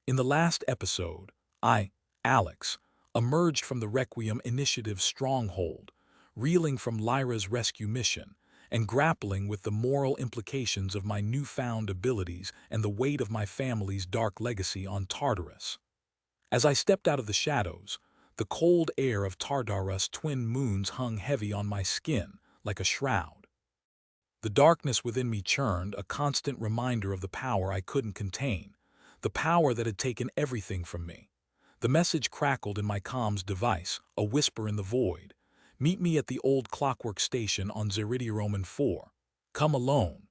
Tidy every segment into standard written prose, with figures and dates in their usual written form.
In the last episode, I, Alex, emerged from the Requiem Initiative stronghold, reeling from Lyra's rescue mission, and grappling with the moral implications of my newfound abilities and the weight of my family's dark legacy on Tartarus. As I stepped out of the shadows, the cold air of Tartarus' twin moons hung heavy on my skin like a shroud. The darkness within me churned, a constant reminder of the power I couldn't contain, the power that had taken everything from me. The message crackled in my comms device, a whisper in the void. Meet me at the old clockwork station on Zeridiroman 4. Come alone.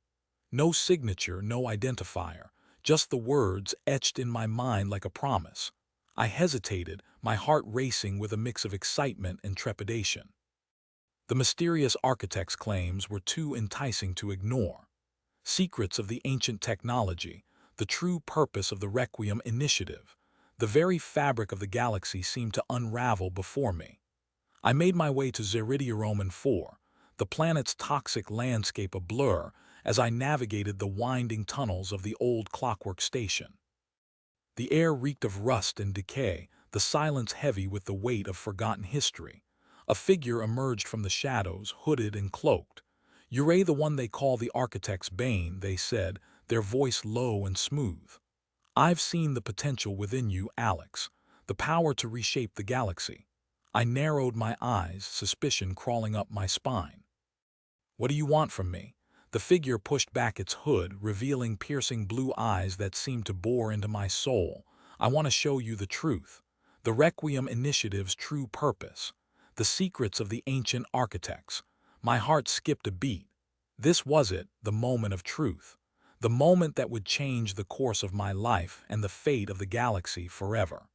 No signature, no identifier, just the words etched in my mind like a promise. I hesitated, my heart racing with a mix of excitement and trepidation. The mysterious architect's claims were too enticing to ignore. Secrets of the ancient technology, the true purpose of the Requiem Initiative, the very fabric of the galaxy seemed to unravel before me. I made my way to Zeridiroman 4, the planet's toxic landscape a blur as I navigated the winding tunnels of the old clockwork station. The air reeked of rust and decay, the silence heavy with the weight of forgotten history. A figure emerged from the shadows, hooded and cloaked. "You're the one they call the Architect's Bane," they said, their voice low and smooth. "I've seen the potential within you, Alex, the power to reshape the galaxy." I narrowed my eyes, suspicion crawling up my spine. "What do you want from me?" The figure pushed back its hood, revealing piercing blue eyes that seemed to bore into my soul. "I want to show you the truth. The Requiem Initiative's true purpose. The secrets of the ancient architects." My heart skipped a beat. This was it, the moment of truth. The moment that would change the course of my life and the fate of the galaxy forever.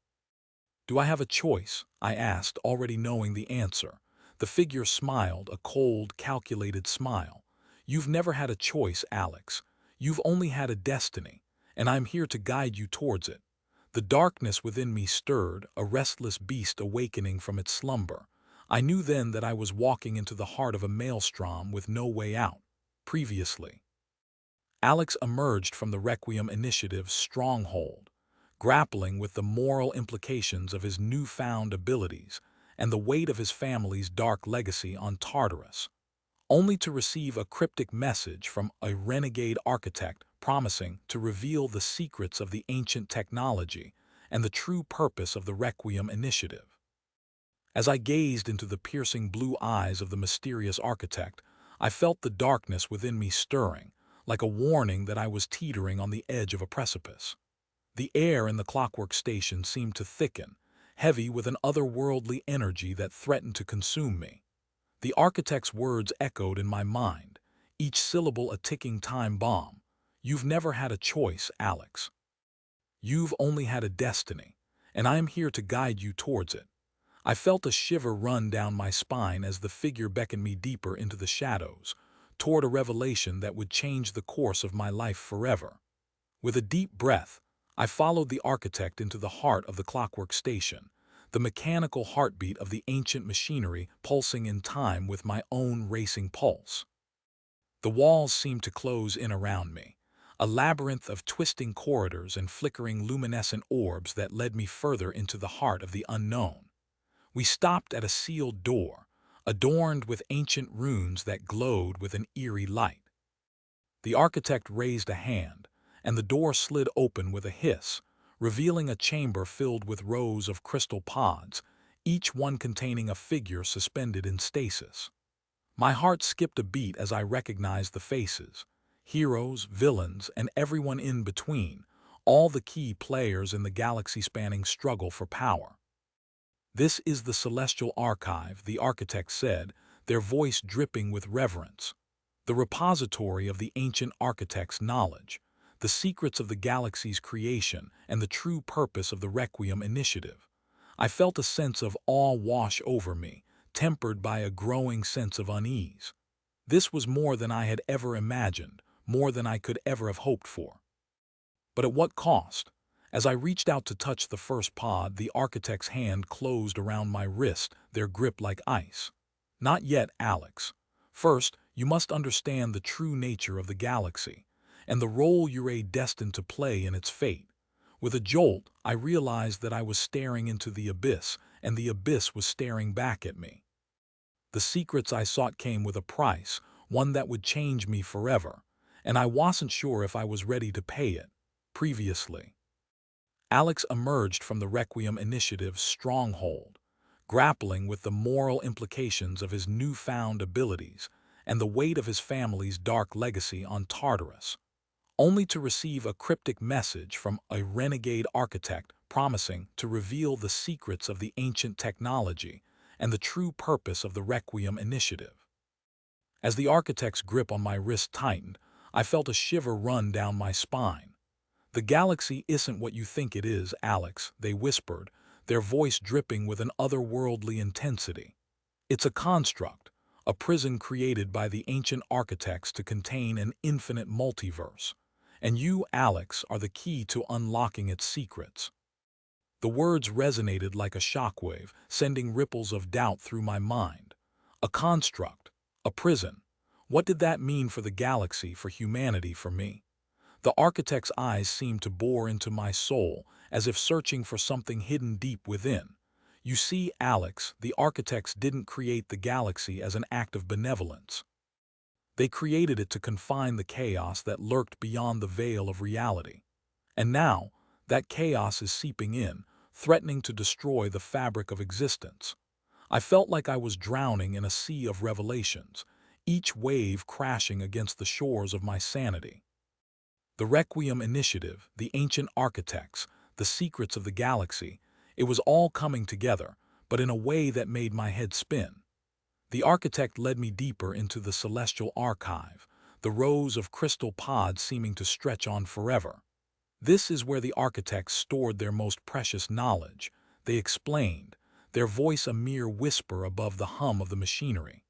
"Do I have a choice?" I asked, already knowing the answer. The figure smiled, a cold, calculated smile. "You've never had a choice, Alex. You've only had a destiny, and I'm here to guide you towards it." The darkness within me stirred, a restless beast awakening from its slumber. I knew then that I was walking into the heart of a maelstrom with no way out. Previously, Alex emerged from the Requiem Initiative's stronghold, grappling with the moral implications of his newfound abilities and the weight of his family's dark legacy on Tartarus, only to receive a cryptic message from a renegade architect promising to reveal the secrets of the ancient technology and the true purpose of the Requiem Initiative. As I gazed into the piercing blue eyes of the mysterious architect, I felt the darkness within me stirring, like a warning that I was teetering on the edge of a precipice. The air in the clockwork station seemed to thicken, heavy with an otherworldly energy that threatened to consume me. The architect's words echoed in my mind, each syllable a ticking time bomb. "You've never had a choice, Alex. You've only had a destiny, and I am here to guide you towards it." I felt a shiver run down my spine as the figure beckoned me deeper into the shadows, toward a revelation that would change the course of my life forever. With a deep breath, I followed the architect into the heart of the clockwork station, the mechanical heartbeat of the ancient machinery pulsing in time with my own racing pulse. The walls seemed to close in around me, a labyrinth of twisting corridors and flickering luminescent orbs that led me further into the heart of the unknown. We stopped at a sealed door, adorned with ancient runes that glowed with an eerie light. The architect raised a hand, and the door slid open with a hiss, revealing a chamber filled with rows of crystal pods, each one containing a figure suspended in stasis. My heart skipped a beat as I recognized the faces, heroes, villains, and everyone in between, all the key players in the galaxy-spanning struggle for power. "This is the Celestial Archive," the architect said, their voice dripping with reverence. "The repository of the ancient architect's knowledge, the secrets of the galaxy's creation, and the true purpose of the Requiem Initiative." I felt a sense of awe wash over me, tempered by a growing sense of unease. This was more than I had ever imagined, more than I could ever have hoped for. But at what cost? As I reached out to touch the first pod, the architect's hand closed around my wrist, their grip like ice. "Not yet, Alex. First, you must understand the true nature of the galaxy, and the role you're destined to play in its fate. With a jolt, I realized that I was staring into the abyss, and the abyss was staring back at me. The secrets I sought came with a price, one that would change me forever, and I wasn't sure if I was ready to pay it. Previously, Alex emerged from the Requiem Initiative's stronghold, grappling with the moral implications of his newfound abilities and the weight of his family's dark legacy on Tartarus, only to receive a cryptic message from a renegade architect promising to reveal the secrets of the ancient technology and the true purpose of the Requiem Initiative. As the architect's grip on my wrist tightened, I felt a shiver run down my spine. "The galaxy isn't what you think it is, Alex," they whispered, their voice dripping with an otherworldly intensity. "It's a construct, a prison created by the ancient architects to contain an infinite multiverse. And you, Alex, are the key to unlocking its secrets." The words resonated like a shockwave, sending ripples of doubt through my mind. A construct, a prison. What did that mean for the galaxy, for humanity, for me? The architect's eyes seemed to bore into my soul, as if searching for something hidden deep within. "You see, Alex, the architects didn't create the galaxy as an act of benevolence. They created it to confine the chaos that lurked beyond the veil of reality. And now, that chaos is seeping in, threatening to destroy the fabric of existence." I felt like I was drowning in a sea of revelations, each wave crashing against the shores of my sanity. The Requiem Initiative, the ancient architects, the secrets of the galaxy, it was all coming together, but in a way that made my head spin. The architect led me deeper into the celestial archive, the rows of crystal pods seeming to stretch on forever. "This is where the architects stored their most precious knowledge," they explained, their voice a mere whisper above the hum of the machinery.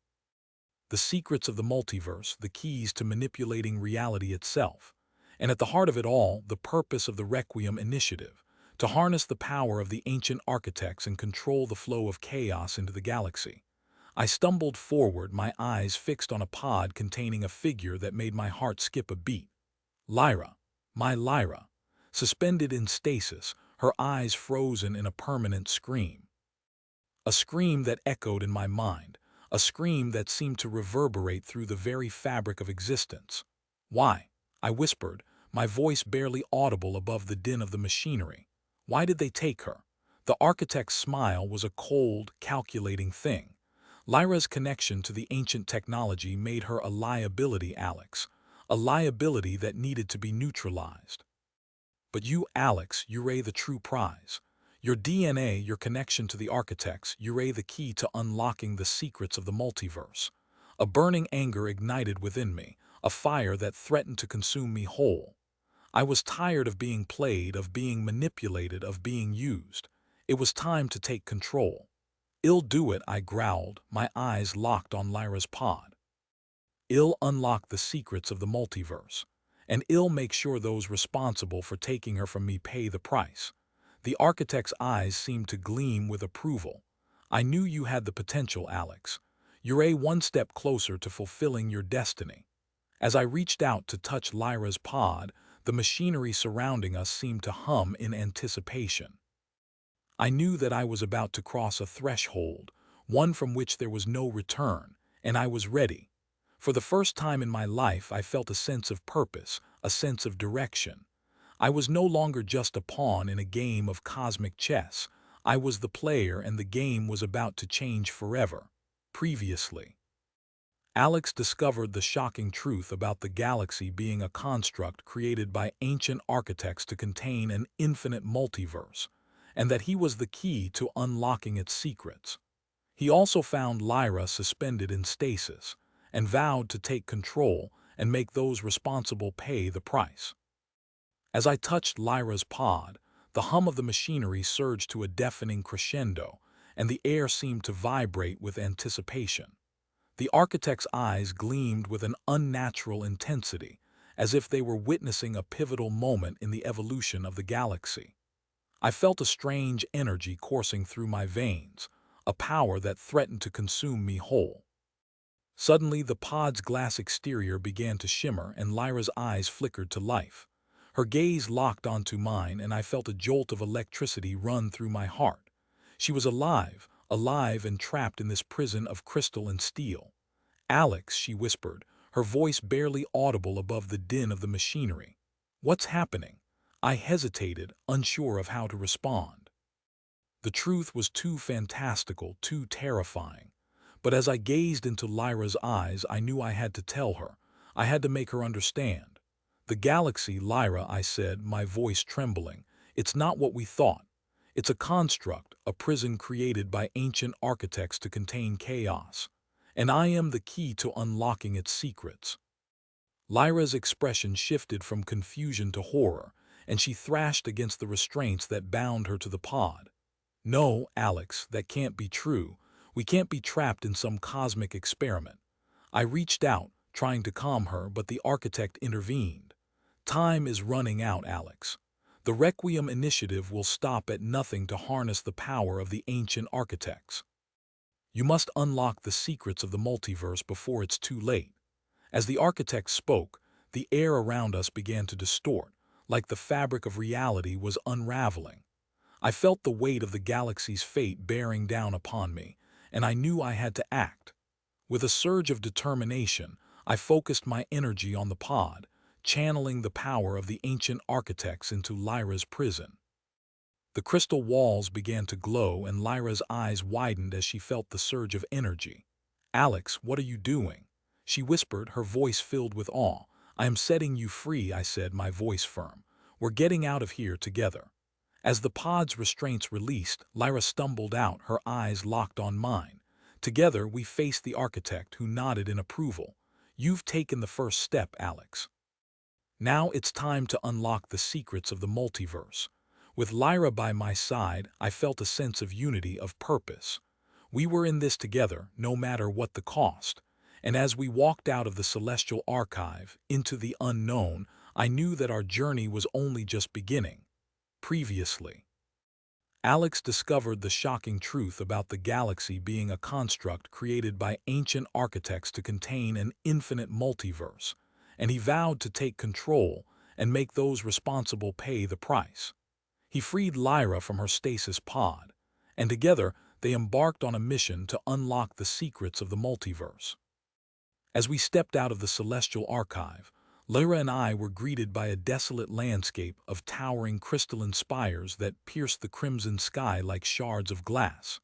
"The secrets of the multiverse, the keys to manipulating reality itself. And at the heart of it all, the purpose of the Requiem Initiative, to harness the power of the ancient architects and control the flow of chaos into the galaxy." I stumbled forward, my eyes fixed on a pod containing a figure that made my heart skip a beat. Lyra, my Lyra, suspended in stasis, her eyes frozen in a permanent scream. A scream that echoed in my mind, a scream that seemed to reverberate through the very fabric of existence. "Why?" I whispered, my voice barely audible above the din of the machinery. "Why did they take her?" The architect's smile was a cold, calculating thing. "Lyra's connection to the ancient technology made her a liability, Alex. A liability that needed to be neutralized. But you, Alex, you're the true prize. Your DNA, your connection to the architects, you're the key to unlocking the secrets of the multiverse." A burning anger ignited within me, a fire that threatened to consume me whole. I was tired of being played, of being manipulated, of being used. It was time to take control. "I'll do it," I growled, my eyes locked on Lyra's pod. "I'll unlock the secrets of the multiverse. And I'll make sure those responsible for taking her from me pay the price." The architect's eyes seemed to gleam with approval. "I knew you had the potential, Alex. You're one step closer to fulfilling your destiny." As I reached out to touch Lyra's pod, the machinery surrounding us seemed to hum in anticipation. I knew that I was about to cross a threshold, one from which there was no return, and I was ready. For the first time in my life, I felt a sense of purpose, a sense of direction. I was no longer just a pawn in a game of cosmic chess. I was the player, and the game was about to change forever. Previously, Alex discovered the shocking truth about the galaxy being a construct created by ancient architects to contain an infinite multiverse, and that he was the key to unlocking its secrets. He also found Lyra suspended in stasis, and vowed to take control and make those responsible pay the price. As I touched Lyra's pod, the hum of the machinery surged to a deafening crescendo, and the air seemed to vibrate with anticipation. The architect's eyes gleamed with an unnatural intensity, as if they were witnessing a pivotal moment in the evolution of the galaxy. I felt a strange energy coursing through my veins, a power that threatened to consume me whole. Suddenly, the pod's glass exterior began to shimmer, and Lyra's eyes flickered to life. Her gaze locked onto mine, and I felt a jolt of electricity run through my heart. She was alive, alive and trapped in this prison of crystal and steel. "Alex," she whispered, her voice barely audible above the din of the machinery. "What's happening?" I hesitated, unsure of how to respond. The truth was too fantastical, too terrifying. But as I gazed into Lyra's eyes, I knew I had to tell her. I had to make her understand. "The galaxy, Lyra," I said, my voice trembling. "It's not what we thought. It's a construct, a prison created by ancient architects to contain chaos. And I am the key to unlocking its secrets." Lyra's expression shifted from confusion to horror, and she thrashed against the restraints that bound her to the pod. "No, Alex, that can't be true. We can't be trapped in some cosmic experiment." I reached out, trying to calm her, but the architect intervened. "Time is running out, Alex. The Requiem Initiative will stop at nothing to harness the power of the ancient architects. You must unlock the secrets of the multiverse before it's too late." As the architect spoke, the air around us began to distort, like the fabric of reality was unraveling. I felt the weight of the galaxy's fate bearing down upon me, and I knew I had to act. With a surge of determination, I focused my energy on the pod, channeling the power of the ancient architects into Lyra's prison. The crystal walls began to glow, and Lyra's eyes widened as she felt the surge of energy. "Alex, what are you doing?" she whispered, her voice filled with awe. "I am setting you free," I said, my voice firm. "We're getting out of here together." As the pod's restraints released, Lyra stumbled out, her eyes locked on mine. Together, we faced the architect, who nodded in approval. "You've taken the first step, Alex. Now it's time to unlock the secrets of the multiverse." With Lyra by my side, I felt a sense of unity, of purpose. We were in this together, no matter what the cost. And as we walked out of the celestial archive, into the unknown, I knew that our journey was only just beginning. Previously, Alex discovered the shocking truth about the galaxy being a construct created by ancient architects to contain an infinite multiverse, and he vowed to take control and make those responsible pay the price. He freed Lyra from her stasis pod, and together they embarked on a mission to unlock the secrets of the multiverse. As we stepped out of the celestial archive, Lyra and I were greeted by a desolate landscape of towering crystalline spires that pierced the crimson sky like shards of glass.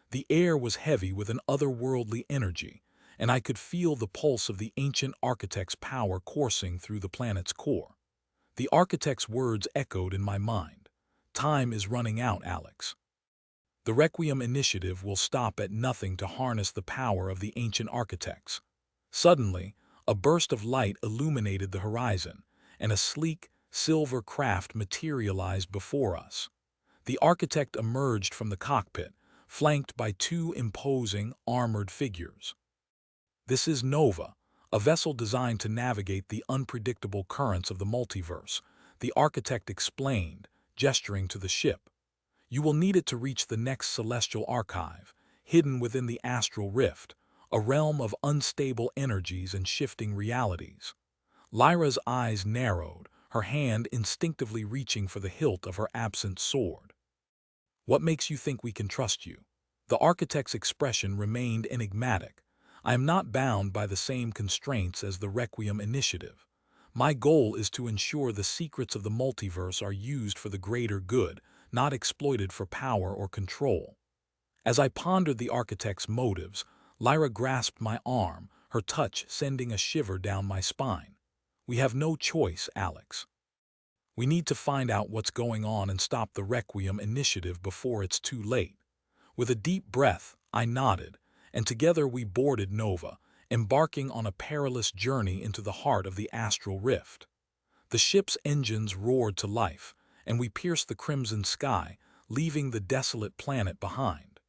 The air was heavy with an otherworldly energy, and I could feel the pulse of the ancient architect's power coursing through the planet's core. The architect's words echoed in my mind. "Time is running out, Alex. The Requiem Initiative will stop at nothing to harness the power of the ancient architects." Suddenly, a burst of light illuminated the horizon, and a sleek, silver craft materialized before us. The architect emerged from the cockpit, flanked by two imposing, armored figures. "This is Nova, a vessel designed to navigate the unpredictable currents of the multiverse," the architect explained, gesturing to the ship. "You will need it to reach the next celestial archive, hidden within the astral rift, a realm of unstable energies and shifting realities." Lyra's eyes narrowed, her hand instinctively reaching for the hilt of her absent sword. "What makes you think we can trust you?" The architect's expression remained enigmatic. "I am not bound by the same constraints as the Requiem Initiative. My goal is to ensure the secrets of the multiverse are used for the greater good, not exploited for power or control." As I pondered the architect's motives, Lyra grasped my arm, her touch sending a shiver down my spine. "We have no choice, Alex. We need to find out what's going on and stop the Requiem Initiative before it's too late." With a deep breath, I nodded, and together we boarded Nova, embarking on a perilous journey into the heart of the astral rift. The ship's engines roared to life, and we pierced the crimson sky, leaving the desolate planet behind.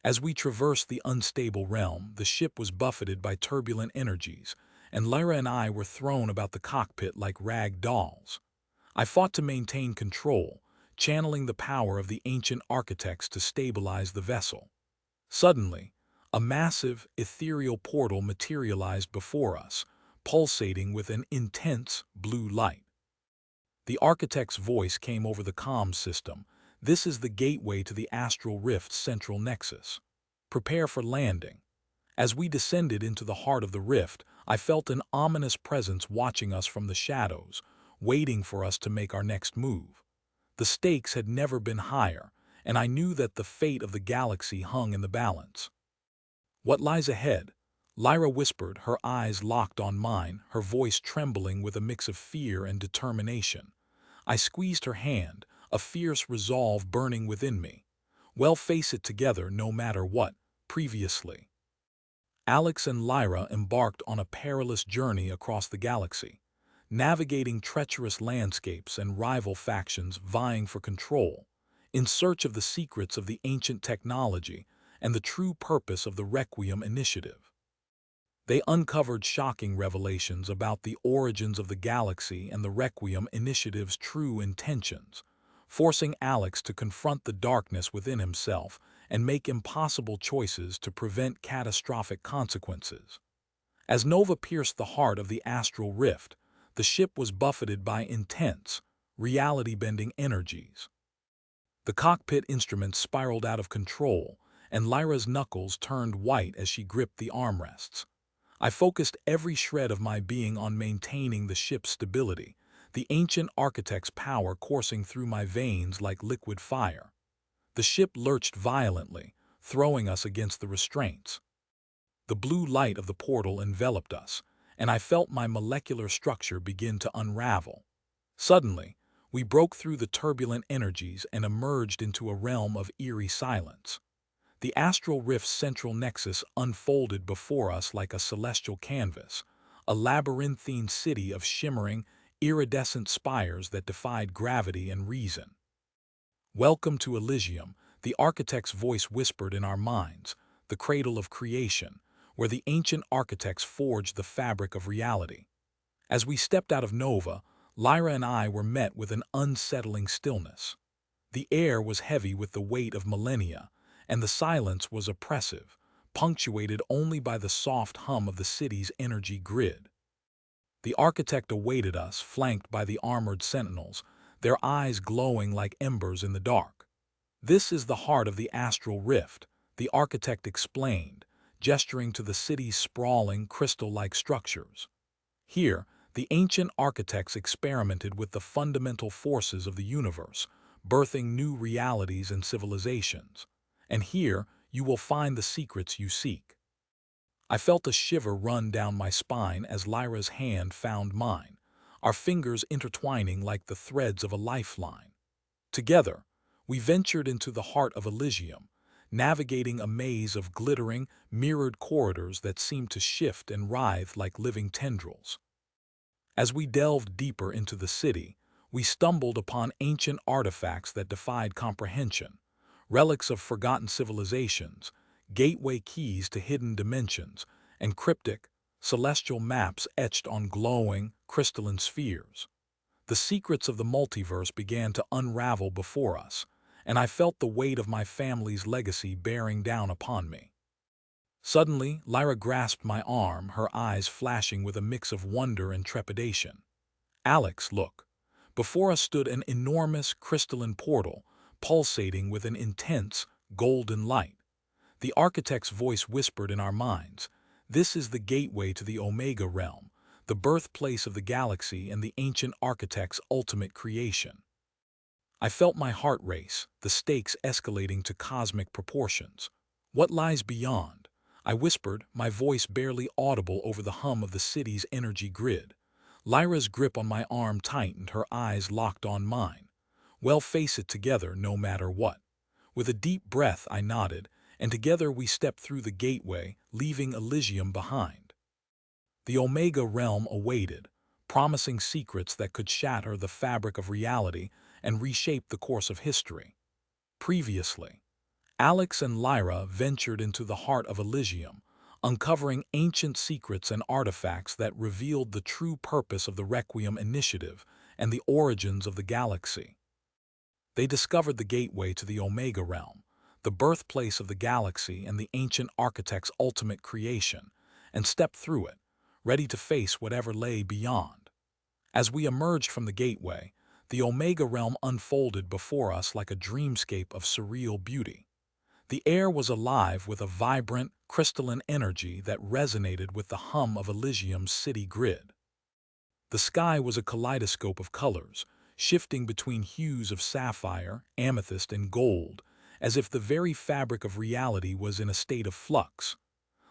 As we traversed the unstable realm, the ship was buffeted by turbulent energies, and Lyra and I were thrown about the cockpit like rag dolls. I fought to maintain control, channeling the power of the ancient architects to stabilize the vessel. Suddenly, a massive, ethereal portal materialized before us, pulsating with an intense blue light. The architect's voice came over the comms system. This is the gateway to the astral rift's central nexus. Prepare for landing. As we descended into the heart of the rift, I felt an ominous presence watching us from the shadows, waiting for us to make our next move. The stakes had never been higher, and I knew that the fate of the galaxy hung in the balance. "What lies ahead?" Lyra whispered, her eyes locked on mine, her voice trembling with a mix of fear and determination. I squeezed her hand, a fierce resolve burning within me. "Well, face it together no matter what." Previously, Alex and Lyra embarked on a perilous journey across the galaxy, navigating treacherous landscapes and rival factions vying for control, in search of the secrets of the ancient technology and the true purpose of the Requiem Initiative. They uncovered shocking revelations about the origins of the galaxy and the Requiem Initiative's true intentions, forcing Alex to confront the darkness within himself and make impossible choices to prevent catastrophic consequences. As Nova pierced the heart of the astral rift, the ship was buffeted by intense, reality-bending energies. The cockpit instruments spiraled out of control, and Lyra's knuckles turned white as she gripped the armrests. I focused every shred of my being on maintaining the ship's stability, the ancient architect's power coursing through my veins like liquid fire. The ship lurched violently, throwing us against the restraints. The blue light of the portal enveloped us, and I felt my molecular structure begin to unravel. Suddenly, we broke through the turbulent energies and emerged into a realm of eerie silence. The astral rift's central nexus unfolded before us like a celestial canvas, a labyrinthine city of shimmering, iridescent spires that defied gravity and reason. "Welcome to Elysium," the architect's voice whispered in our minds, the cradle of creation, where the ancient architects forged the fabric of reality. As we stepped out of Nova, Lyra and I were met with an unsettling stillness. The air was heavy with the weight of millennia, and the silence was oppressive, punctuated only by the soft hum of the city's energy grid. The architect awaited us, flanked by the armored sentinels, their eyes glowing like embers in the dark. "This is the heart of the astral rift," the architect explained, gesturing to the city's sprawling, crystal-like structures. Here, the ancient architects experimented with the fundamental forces of the universe, birthing new realities and civilizations. And here, you will find the secrets you seek. I felt a shiver run down my spine as Lyra's hand found mine, our fingers intertwining like the threads of a lifeline. Together, we ventured into the heart of Elysium, navigating a maze of glittering, mirrored corridors that seemed to shift and writhe like living tendrils. As we delved deeper into the city, we stumbled upon ancient artifacts that defied comprehension, relics of forgotten civilizations, gateway keys to hidden dimensions, and cryptic, celestial maps etched on glowing, crystalline spheres. The secrets of the multiverse began to unravel before us, and I felt the weight of my family's legacy bearing down upon me. Suddenly, Lyra grasped my arm, her eyes flashing with a mix of wonder and trepidation. "Alex, look." Before us stood an enormous crystalline portal, pulsating with an intense, golden light. The architect's voice whispered in our minds, "This is the gateway to the Omega realm, the birthplace of the galaxy and the ancient architect's ultimate creation." I felt my heart race, the stakes escalating to cosmic proportions. "What lies beyond?" I whispered, my voice barely audible over the hum of the city's energy grid. Lyra's grip on my arm tightened, her eyes locked on mine. "Well, face it together no matter what." With a deep breath, I nodded, and together we stepped through the gateway, leaving Elysium behind. The Omega realm awaited, promising secrets that could shatter the fabric of reality and reshape the course of history. Previously, Alex and Lyra ventured into the heart of Elysium, uncovering ancient secrets and artifacts that revealed the true purpose of the Requiem Initiative and the origins of the galaxy. They discovered the gateway to the Omega realm, the birthplace of the galaxy and the ancient architect's ultimate creation, and stepped through it, ready to face whatever lay beyond. As we emerged from the gateway, the Omega realm unfolded before us like a dreamscape of surreal beauty. The air was alive with a vibrant, crystalline energy that resonated with the hum of Elysium's city grid. The sky was a kaleidoscope of colors, shifting between hues of sapphire, amethyst, and gold, as if the very fabric of reality was in a state of flux.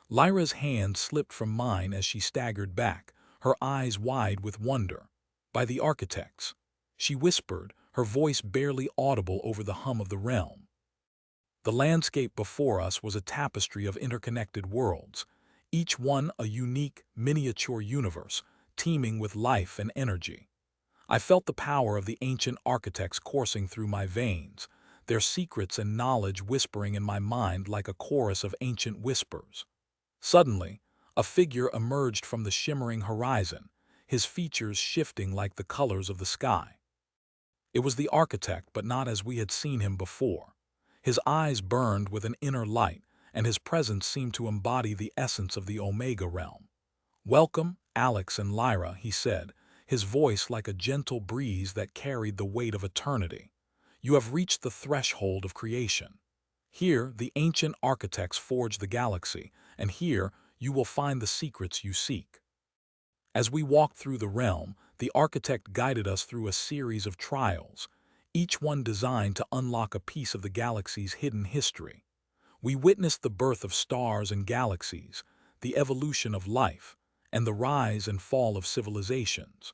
Lyra's hand slipped from mine as she staggered back, her eyes wide with wonder. "By the architects," she whispered, her voice barely audible over the hum of the realm. The landscape before us was a tapestry of interconnected worlds, each one a unique, miniature universe, teeming with life and energy. I felt the power of the ancient architects coursing through my veins, their secrets and knowledge whispering in my mind like a chorus of ancient whispers. Suddenly, a figure emerged from the shimmering horizon, his features shifting like the colors of the sky. It was the architect, but not as we had seen him before. His eyes burned with an inner light, and his presence seemed to embody the essence of the Omega realm. "Welcome, Alex and Lyra," he said, his voice like a gentle breeze that carried the weight of eternity. "You have reached the threshold of creation. Here, the ancient architects forged the galaxy, and here you will find the secrets you seek." As we walked through the realm, the architect guided us through a series of trials, each one designed to unlock a piece of the galaxy's hidden history. We witnessed the birth of stars and galaxies, the evolution of life, and the rise and fall of civilizations.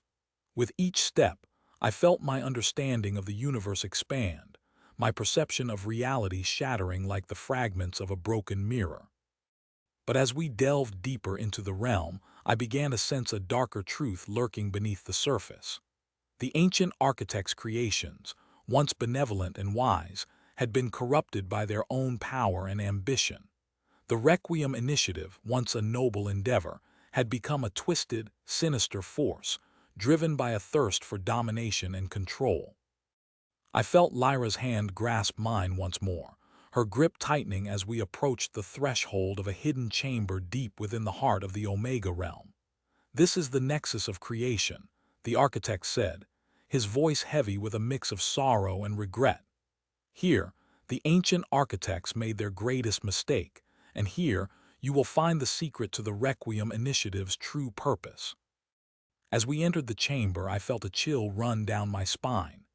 With each step, I felt my understanding of the universe expand, my perception of reality shattering like the fragments of a broken mirror. But as we delved deeper into the realm, I began to sense a darker truth lurking beneath the surface. The ancient architects' creations, once benevolent and wise, had been corrupted by their own power and ambition. The Requiem Initiative, once a noble endeavor, had become a twisted, sinister force, driven by a thirst for domination and control. I felt Lyra's hand grasp mine once more, her grip tightening as we approached the threshold of a hidden chamber deep within the heart of the Omega realm. "This is the nexus of creation," the architect said, his voice heavy with a mix of sorrow and regret. "Here, the ancient architects made their greatest mistake, and here you will find the secret to the Requiem Initiative's true purpose." As we entered the chamber, I felt a chill run down my spine.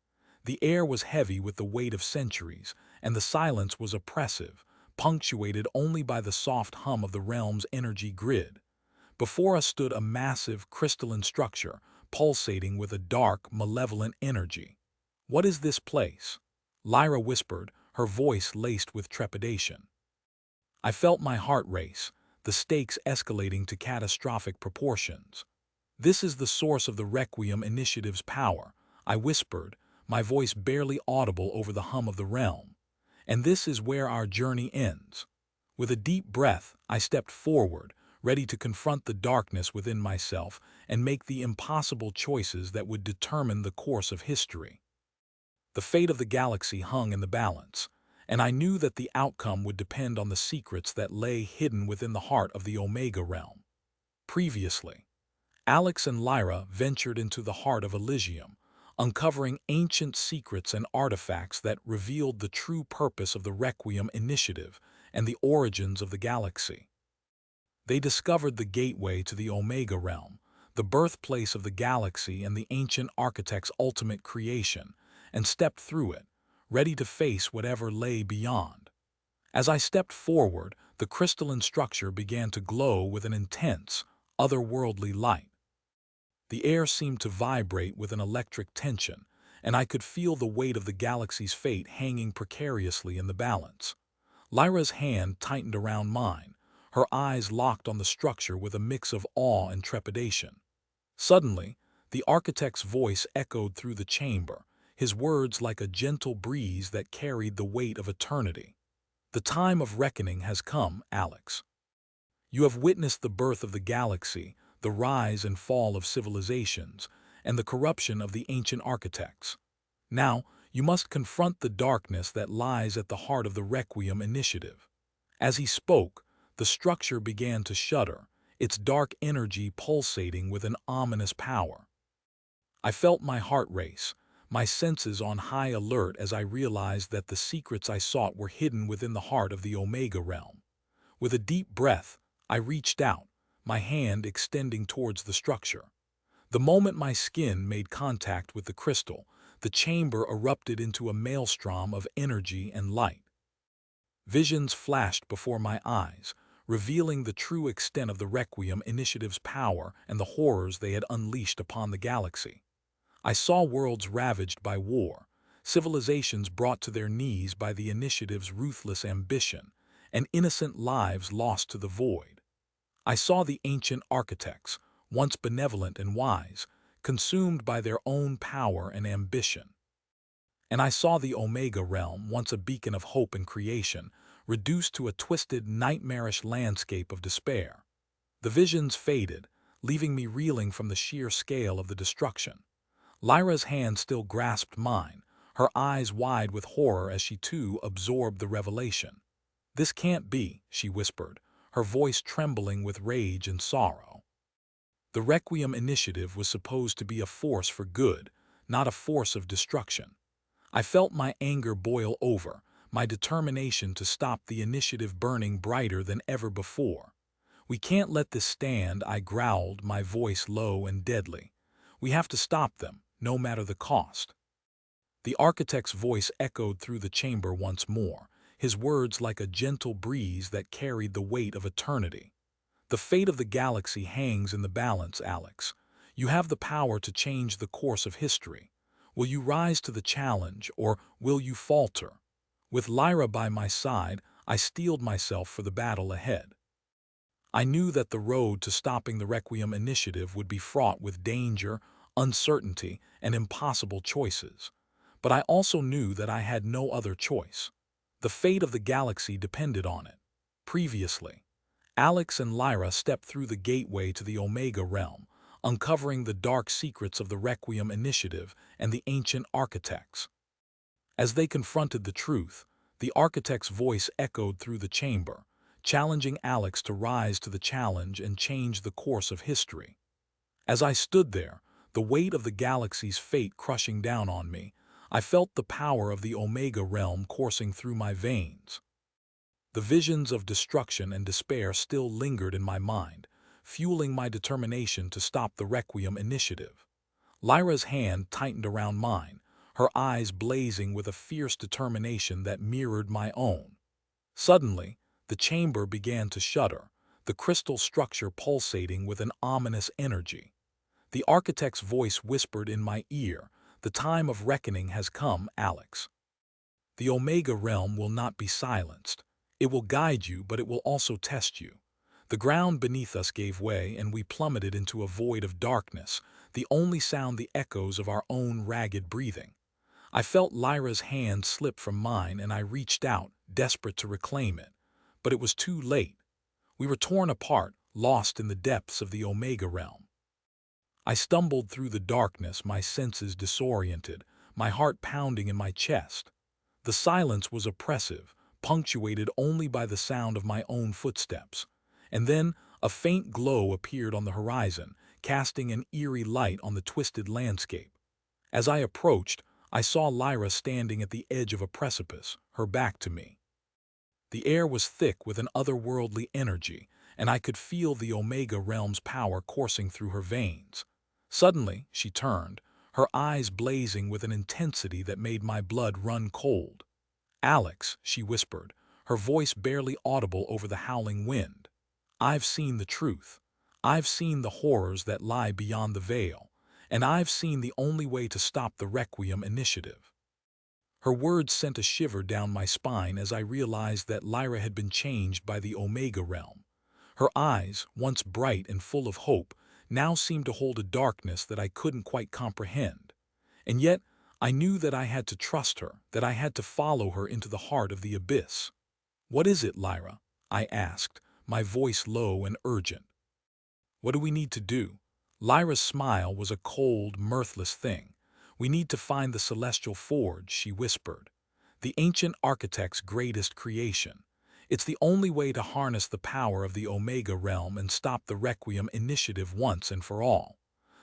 The air was heavy with the weight of centuries, and the silence was oppressive, punctuated only by the soft hum of the realm's energy grid. Before us stood a massive, crystalline structure, pulsating with a dark, malevolent energy. "What is this place?" Lyra whispered, her voice laced with trepidation. I felt my heart race, the stakes escalating to catastrophic proportions. "This is the source of the Requiem Initiative's power," I whispered, my voice barely audible over the hum of the realm. "And this is where our journey ends." With a deep breath, I stepped forward, ready to confront the darkness within myself and make the impossible choices that would determine the course of history. The fate of the galaxy hung in the balance, and I knew that the outcome would depend on the secrets that lay hidden within the heart of the Omega realm. Previously, Alex and Lyra ventured into the heart of Elysium, uncovering ancient secrets and artifacts that revealed the true purpose of the Requiem Initiative and the origins of the galaxy. They discovered the gateway to the Omega realm, the birthplace of the galaxy and the ancient architect's ultimate creation, and stepped through it, ready to face whatever lay beyond. As I stepped forward, the crystalline structure began to glow with an intense, otherworldly light. The air seemed to vibrate with an electric tension, and I could feel the weight of the galaxy's fate hanging precariously in the balance. Lyra's hand tightened around mine, her eyes locked on the structure with a mix of awe and trepidation. Suddenly, the architect's voice echoed through the chamber, his words like a gentle breeze that carried the weight of eternity. "The time of reckoning has come, Alex. You have witnessed the birth of the galaxy, the rise and fall of civilizations, and the corruption of the ancient architects. Now, you must confront the darkness that lies at the heart of the Requiem Initiative." As he spoke, the structure began to shudder, its dark energy pulsating with an ominous power. I felt my heart race, my senses on high alert as I realized that the secrets I sought were hidden within the heart of the Omega realm. With a deep breath, I reached out, my hand extending towards the structure. The moment my skin made contact with the crystal, the chamber erupted into a maelstrom of energy and light. Visions flashed before my eyes, revealing the true extent of the Requiem Initiative's power and the horrors they had unleashed upon the galaxy. I saw worlds ravaged by war, civilizations brought to their knees by the Initiative's ruthless ambition, and innocent lives lost to the void. I saw the ancient architects, once benevolent and wise, consumed by their own power and ambition. And I saw the Omega realm, once a beacon of hope and creation, reduced to a twisted, nightmarish landscape of despair. The visions faded, leaving me reeling from the sheer scale of the destruction. Lyra's hand still grasped mine, her eyes wide with horror as she too absorbed the revelation. "This can't be," she whispered, her voice trembling with rage and sorrow. The Requiem Initiative was supposed to be a force for good, not a force of destruction. I felt my anger boil over, my determination to stop the initiative burning brighter than ever before. "We can't let this stand," I growled, my voice low and deadly. "We have to stop them, no matter the cost." The architect's voice echoed through the chamber once more, his words like a gentle breeze that carried the weight of eternity. "The fate of the galaxy hangs in the balance, Alex. You have the power to change the course of history. Will you rise to the challenge, or will you falter?" With Lyra by my side, I steeled myself for the battle ahead. I knew that the road to stopping the Requiem Initiative would be fraught with danger, uncertainty, and impossible choices. But I also knew that I had no other choice. The fate of the galaxy depended on it. Previously, Alex and Lyra stepped through the gateway to the Omega realm, uncovering the dark secrets of the Requiem Initiative and the ancient architects. As they confronted the truth, the architect's voice echoed through the chamber, challenging Alex to rise to the challenge and change the course of history. As I stood there, the weight of the galaxy's fate crushing down on me, I felt the power of the Omega realm coursing through my veins. The visions of destruction and despair still lingered in my mind, fueling my determination to stop the Requiem Initiative. Lyra's hand tightened around mine, her eyes blazing with a fierce determination that mirrored my own. Suddenly, the chamber began to shudder, the crystal structure pulsating with an ominous energy. The architect's voice whispered in my ear, "The time of reckoning has come, Alex. The Omega realm will not be silenced. It will guide you, but it will also test you." The ground beneath us gave way, and we plummeted into a void of darkness, the only sound the echoes of our own ragged breathing. I felt Lyra's hand slip from mine, and I reached out, desperate to reclaim it. But it was too late. We were torn apart, lost in the depths of the Omega realm. I stumbled through the darkness, my senses disoriented, my heart pounding in my chest. The silence was oppressive, punctuated only by the sound of my own footsteps. And then a faint glow appeared on the horizon, casting an eerie light on the twisted landscape. As I approached, I saw Lyra standing at the edge of a precipice, her back to me. The air was thick with an otherworldly energy, and I could feel the Omega realm's power coursing through her veins. Suddenly, she turned, her eyes blazing with an intensity that made my blood run cold. "Alex," she whispered, her voice barely audible over the howling wind. "I've seen the truth. I've seen the horrors that lie beyond the veil, and I've seen the only way to stop the Requiem Initiative." Her words sent a shiver down my spine as I realized that Lyra had been changed by the Omega realm. Her eyes, once bright and full of hope, now seemed to hold a darkness that I couldn't quite comprehend. And yet, I knew that I had to trust her, that I had to follow her into the heart of the abyss. "What is it, Lyra?" I asked, my voice low and urgent. "What do we need to do?" Lyra's smile was a cold, mirthless thing. "We need to find the celestial forge," she whispered. "The ancient architect's greatest creation. It's the only way to harness the power of the Omega realm and stop the Requiem Initiative once and for all."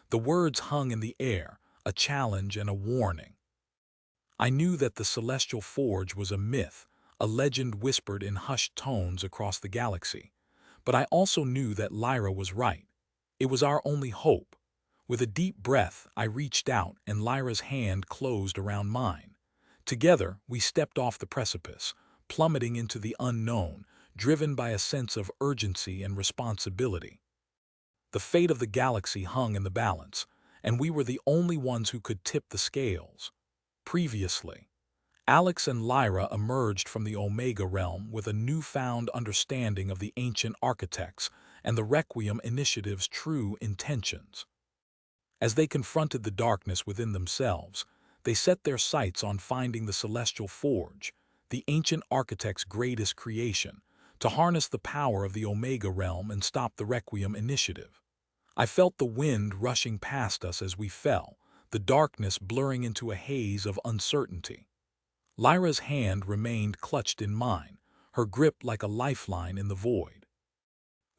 The words hung in the air, a challenge and a warning. I knew that the Celestial Forge was a myth, a legend whispered in hushed tones across the galaxy. But I also knew that Lyra was right. It was our only hope. With a deep breath, I reached out and Lyra's hand closed around mine. Together, we stepped off the precipice, plummeting into the unknown, driven by a sense of urgency and responsibility. The fate of the galaxy hung in the balance, and we were the only ones who could tip the scales. Previously, Alex and Lyra emerged from the Omega realm with a newfound understanding of the ancient architects and the Requiem Initiative's true intentions. As they confronted the darkness within themselves, they set their sights on finding the Celestial Forge, the ancient architect's greatest creation, to harness the power of the Omega realm and stop the Requiem Initiative. I felt the wind rushing past us as we fell, the darkness blurring into a haze of uncertainty. Lyra's hand remained clutched in mine, her grip like a lifeline in the void.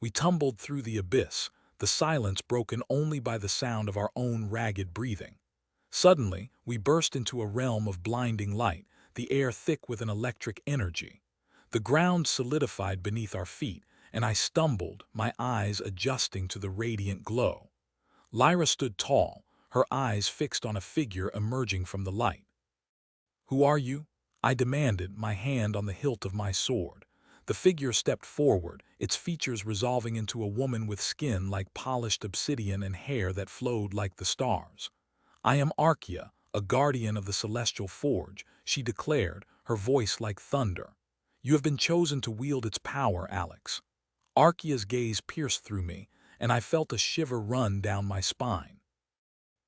We tumbled through the abyss, the silence broken only by the sound of our own ragged breathing. Suddenly, we burst into a realm of blinding light, the air thick with an electric energy. The ground solidified beneath our feet, and I stumbled, my eyes adjusting to the radiant glow. Lyra stood tall, her eyes fixed on a figure emerging from the light. "Who are you?" I demanded, my hand on the hilt of my sword. The figure stepped forward, its features resolving into a woman with skin like polished obsidian and hair that flowed like the stars. "I am Archaea, a guardian of the Celestial Forge," she declared, her voice like thunder. "You have been chosen to wield its power, Alex." Archaea's gaze pierced through me, and I felt a shiver run down my spine.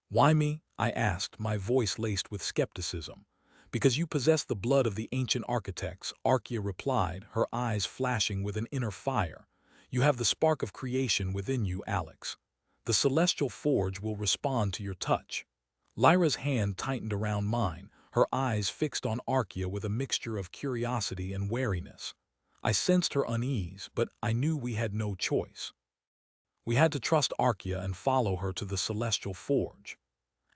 "Why me?" I asked, my voice laced with skepticism. "Because you possess the blood of the ancient architects," Archaea replied, her eyes flashing with an inner fire. "You have the spark of creation within you, Alex. The Celestial Forge will respond to your touch." Lyra's hand tightened around mine, her eyes fixed on Archaea with a mixture of curiosity and wariness. I sensed her unease, but I knew we had no choice. We had to trust Archaea and follow her to the Celestial Forge.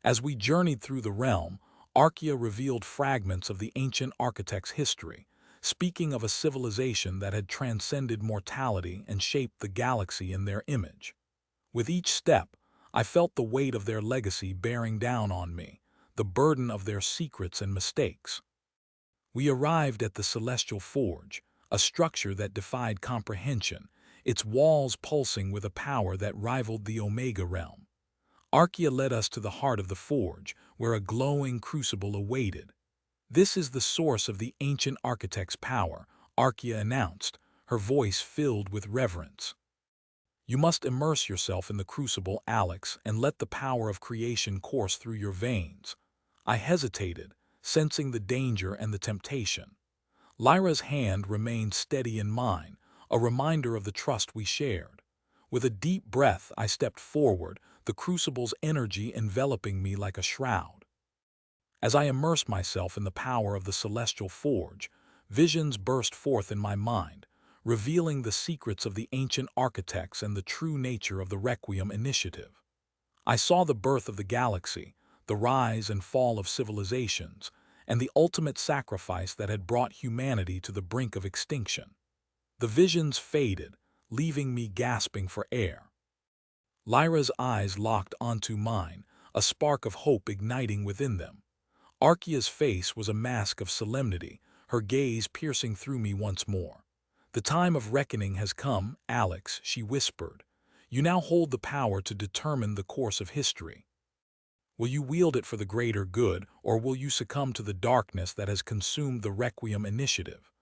As we journeyed through the realm, Archaea revealed fragments of the ancient architect's history, speaking of a civilization that had transcended mortality and shaped the galaxy in their image. With each step, I felt the weight of their legacy bearing down on me, the burden of their secrets and mistakes. We arrived at the Celestial Forge, a structure that defied comprehension, its walls pulsing with a power that rivaled the Omega realm. Archaea led us to the heart of the forge, where a glowing crucible awaited. "This is the source of the ancient architect's power," Archaea announced, her voice filled with reverence. "You must immerse yourself in the crucible, Alex, and let the power of creation course through your veins." I hesitated, sensing the danger and the temptation. Lyra's hand remained steady in mine, a reminder of the trust we shared. With a deep breath, I stepped forward, the crucible's energy enveloping me like a shroud. As I immersed myself in the power of the Celestial Forge, visions burst forth in my mind, revealing the secrets of the ancient architects and the true nature of the Requiem Initiative. I saw the birth of the galaxy, the rise and fall of civilizations, and the ultimate sacrifice that had brought humanity to the brink of extinction. The visions faded, leaving me gasping for air. Lyra's eyes locked onto mine, a spark of hope igniting within them. Archaea's face was a mask of solemnity, her gaze piercing through me once more. "The time of reckoning has come, Alex," she whispered. "You now hold the power to determine the course of history. Will you wield it for the greater good, or will you succumb to the darkness that has consumed the Requiem Initiative?"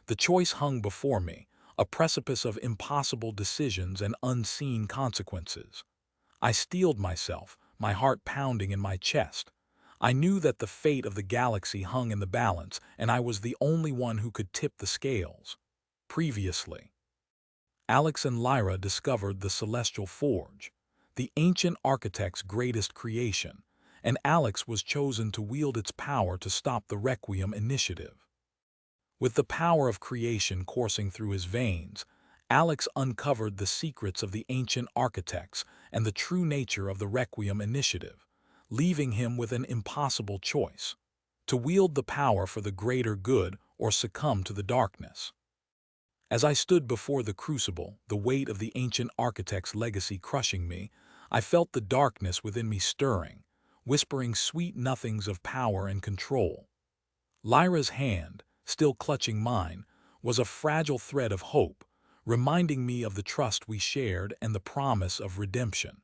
The choice hung before me, a precipice of impossible decisions and unseen consequences. I steeled myself, my heart pounding in my chest. I knew that the fate of the galaxy hung in the balance, and I was the only one who could tip the scales. Previously, Alex and Lyra discovered the Celestial Forge, the ancient architect's greatest creation, and Alex was chosen to wield its power to stop the Requiem Initiative. With the power of creation coursing through his veins, Alex uncovered the secrets of the ancient architects and the true nature of the Requiem Initiative, leaving him with an impossible choice: to wield the power for the greater good or succumb to the darkness. As I stood before the crucible, the weight of the ancient architect's legacy crushing me, I felt the darkness within me stirring, whispering sweet nothings of power and control. Lyra's hand, still clutching mine, was a fragile thread of hope, reminding me of the trust we shared and the promise of redemption.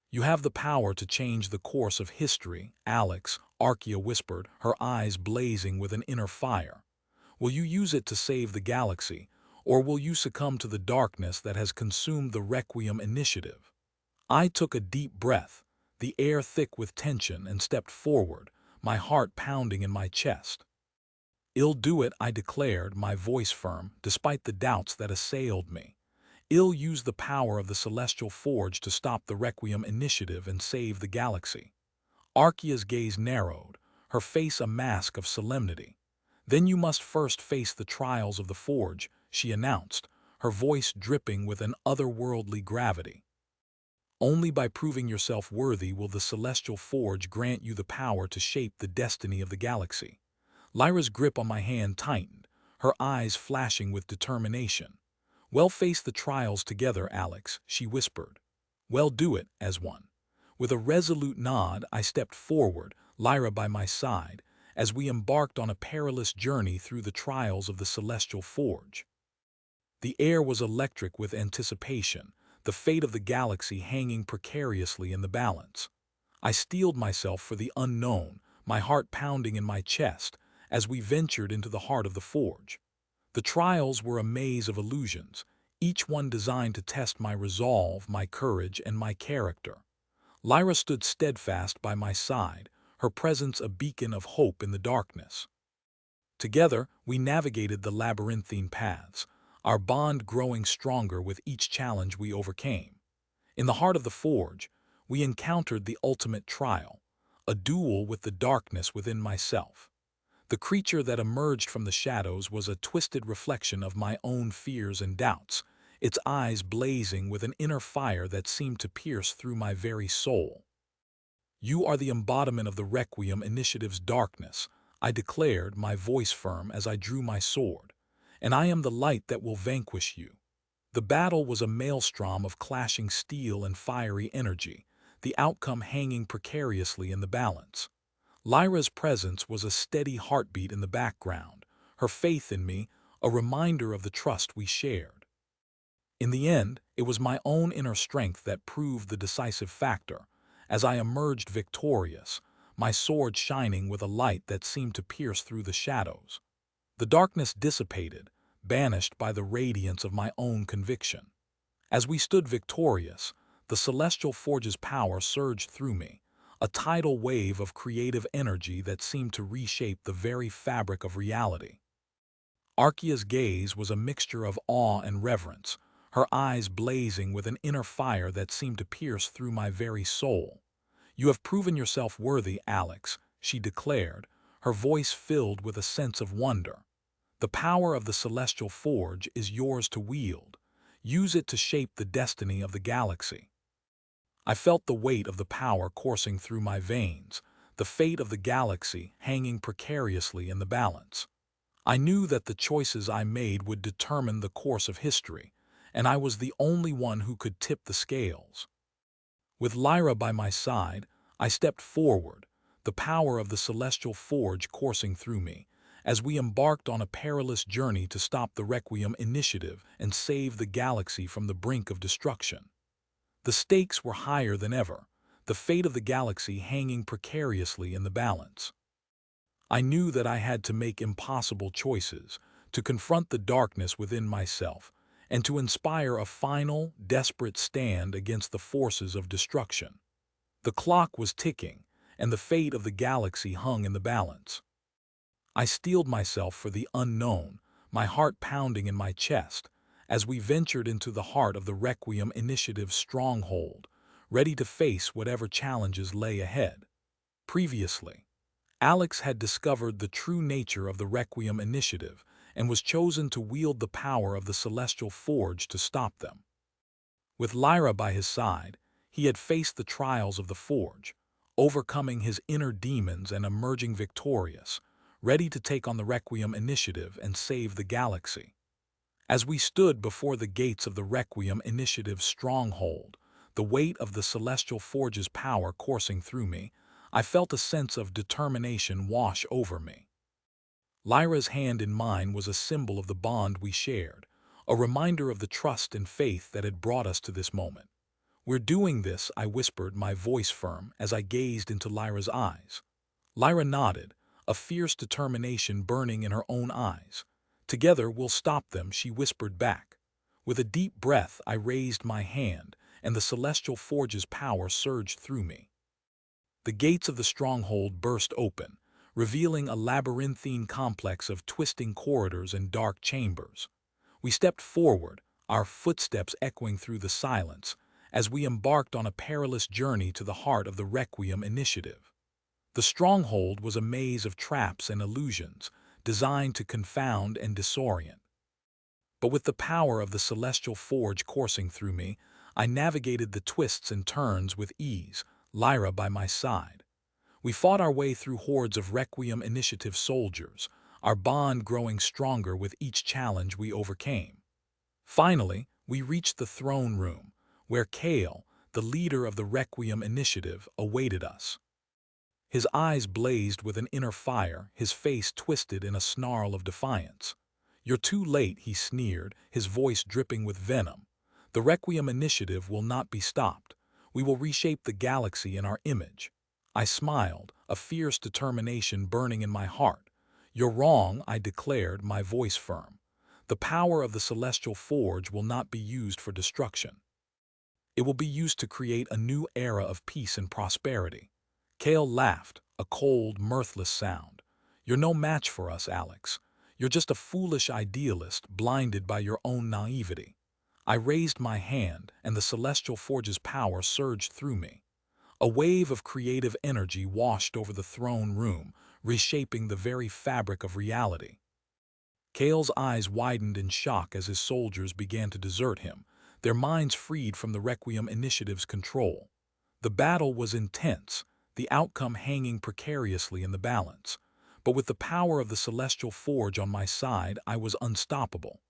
"You have the power to change the course of history," Alex, Archaea whispered, her eyes blazing with an inner fire. "Will you use it to save the galaxy, or will you succumb to the darkness that has consumed the Requiem Initiative?" I took a deep breath, the air thick with tension, and stepped forward, my heart pounding in my chest. "I'll do it," I declared, my voice firm, despite the doubts that assailed me. "I'll use the power of the Celestial Forge to stop the Requiem Initiative and save the galaxy." Archaea's gaze narrowed, her face a mask of solemnity. "Then you must first face the trials of the Forge," she announced, her voice dripping with an otherworldly gravity. "Only by proving yourself worthy will the Celestial Forge grant you the power to shape the destiny of the galaxy." Lyra's grip on my hand tightened, her eyes flashing with determination. "We'll face the trials together, Alex," she whispered. "We'll do it as one." With a resolute nod, I stepped forward, Lyra by my side, as we embarked on a perilous journey through the trials of the Celestial Forge. The air was electric with anticipation, the fate of the galaxy hanging precariously in the balance. I steeled myself for the unknown, my heart pounding in my chest, as we ventured into the heart of the Forge. The trials were a maze of illusions, each one designed to test my resolve, my courage, and my character. Lyra stood steadfast by my side, her presence a beacon of hope in the darkness. Together, we navigated the labyrinthine paths, our bond growing stronger with each challenge we overcame. In the heart of the Forge, we encountered the ultimate trial, a duel with the darkness within myself. The creature that emerged from the shadows was a twisted reflection of my own fears and doubts, its eyes blazing with an inner fire that seemed to pierce through my very soul. "You are the embodiment of the Requiem Initiative's darkness," I declared, my voice firm as I drew my sword, "and I am the light that will vanquish you." The battle was a maelstrom of clashing steel and fiery energy, the outcome hanging precariously in the balance. Lyra's presence was a steady heartbeat in the background, her faith in me a reminder of the trust we shared. In the end, it was my own inner strength that proved the decisive factor, as I emerged victorious, my sword shining with a light that seemed to pierce through the shadows. The darkness dissipated, banished by the radiance of my own conviction. As we stood victorious, the Celestial Forge's power surged through me, a tidal wave of creative energy that seemed to reshape the very fabric of reality. Archaea's gaze was a mixture of awe and reverence, her eyes blazing with an inner fire that seemed to pierce through my very soul. "You have proven yourself worthy, Alex," she declared, her voice filled with a sense of wonder. "The power of the Celestial Forge is yours to wield. Use it to shape the destiny of the galaxy." I felt the weight of the power coursing through my veins, the fate of the galaxy hanging precariously in the balance. I knew that the choices I made would determine the course of history, and I was the only one who could tip the scales. With Lyra by my side, I stepped forward, the power of the Celestial Forge coursing through me, as we embarked on a perilous journey to stop the Requiem Initiative and save the galaxy from the brink of destruction. The stakes were higher than ever, the fate of the galaxy hanging precariously in the balance. I knew that I had to make impossible choices, to confront the darkness within myself, and to inspire a final, desperate stand against the forces of destruction. The clock was ticking, and the fate of the galaxy hung in the balance. I steeled myself for the unknown, my heart pounding in my chest, as we ventured into the heart of the Requiem Initiative's stronghold, ready to face whatever challenges lay ahead. Previously, Alex had discovered the true nature of the Requiem Initiative and was chosen to wield the power of the Celestial Forge to stop them. With Lyra by his side, he had faced the trials of the Forge, overcoming his inner demons and emerging victorious, ready to take on the Requiem Initiative and save the galaxy. As we stood before the gates of the Requiem Initiative's stronghold, the weight of the Celestial Forge's power coursing through me, I felt a sense of determination wash over me. Lyra's hand in mine was a symbol of the bond we shared, a reminder of the trust and faith that had brought us to this moment. "We're doing this," I whispered, my voice firm, as I gazed into Lyra's eyes. Lyra nodded, a fierce determination burning in her own eyes. "Together we'll stop them," she whispered back. With a deep breath, I raised my hand, and the Celestial Forge's power surged through me. The gates of the stronghold burst open, revealing a labyrinthine complex of twisting corridors and dark chambers. We stepped forward, our footsteps echoing through the silence, as we embarked on a perilous journey to the heart of the Requiem Initiative. The stronghold was a maze of traps and illusions, designed to confound and disorient. But with the power of the Celestial Forge coursing through me, I navigated the twists and turns with ease, Lyra by my side. We fought our way through hordes of Requiem Initiative soldiers, our bond growing stronger with each challenge we overcame. Finally, we reached the throne room, where Kale, the leader of the Requiem Initiative, awaited us. His eyes blazed with an inner fire, his face twisted in a snarl of defiance. "You're too late," he sneered, his voice dripping with venom. "The Requiem Initiative will not be stopped. We will reshape the galaxy in our image." I smiled, a fierce determination burning in my heart. "You're wrong," I declared, my voice firm. "The power of the Celestial Forge will not be used for destruction. It will be used to create a new era of peace and prosperity." Kale laughed, a cold, mirthless sound. "You're no match for us, Alex. You're just a foolish idealist, blinded by your own naivety." I raised my hand, and the Celestial Forge's power surged through me. A wave of creative energy washed over the throne room, reshaping the very fabric of reality. Kale's eyes widened in shock as his soldiers began to desert him, their minds freed from the Requiem Initiative's control. The battle was intense, the outcome hanging precariously in the balance. But with the power of the Celestial Forge on my side, I was unstoppable.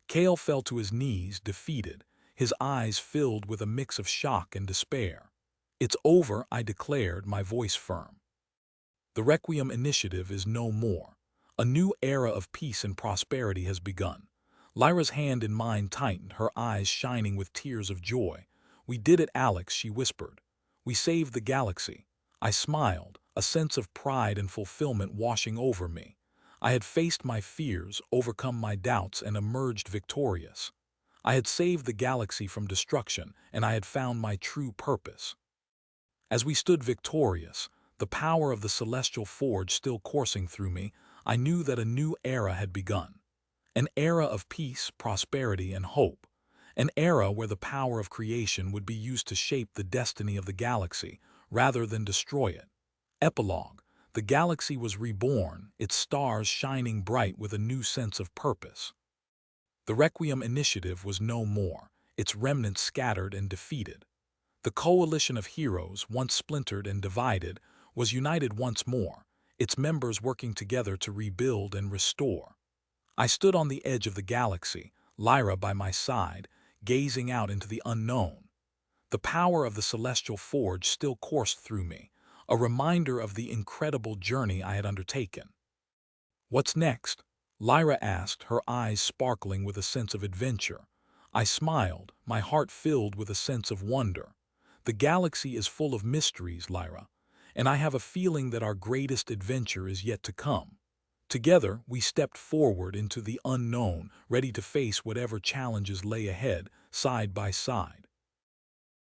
Kale fell to his knees, defeated, his eyes filled with a mix of shock and despair. "It's over," I declared, my voice firm. "The Requiem Initiative is no more. A new era of peace and prosperity has begun." Lyra's hand in mine tightened, her eyes shining with tears of joy. "We did it, Alex," she whispered. "We saved the galaxy." I smiled, a sense of pride and fulfillment washing over me. I had faced my fears, overcome my doubts, and emerged victorious. I had saved the galaxy from destruction, and I had found my true purpose. As we stood victorious, the power of the Celestial Forge still coursing through me, I knew that a new era had begun. An era of peace, prosperity, and hope. An era where the power of creation would be used to shape the destiny of the galaxy, rather than destroy it. Epilogue: the galaxy was reborn, its stars shining bright with a new sense of purpose. The Requiem Initiative was no more, its remnants scattered and defeated. The coalition of heroes, once splintered and divided, was united once more, its members working together to rebuild and restore. I stood on the edge of the galaxy, Lyra by my side, gazing out into the unknown. The power of the Celestial Forge still coursed through me, a reminder of the incredible journey I had undertaken. "What's next?" Lyra asked, her eyes sparkling with a sense of adventure. I smiled, my heart filled with a sense of wonder. "The galaxy is full of mysteries, Lyra, and I have a feeling that our greatest adventure is yet to come." Together, we stepped forward into the unknown, ready to face whatever challenges lay ahead, side by side.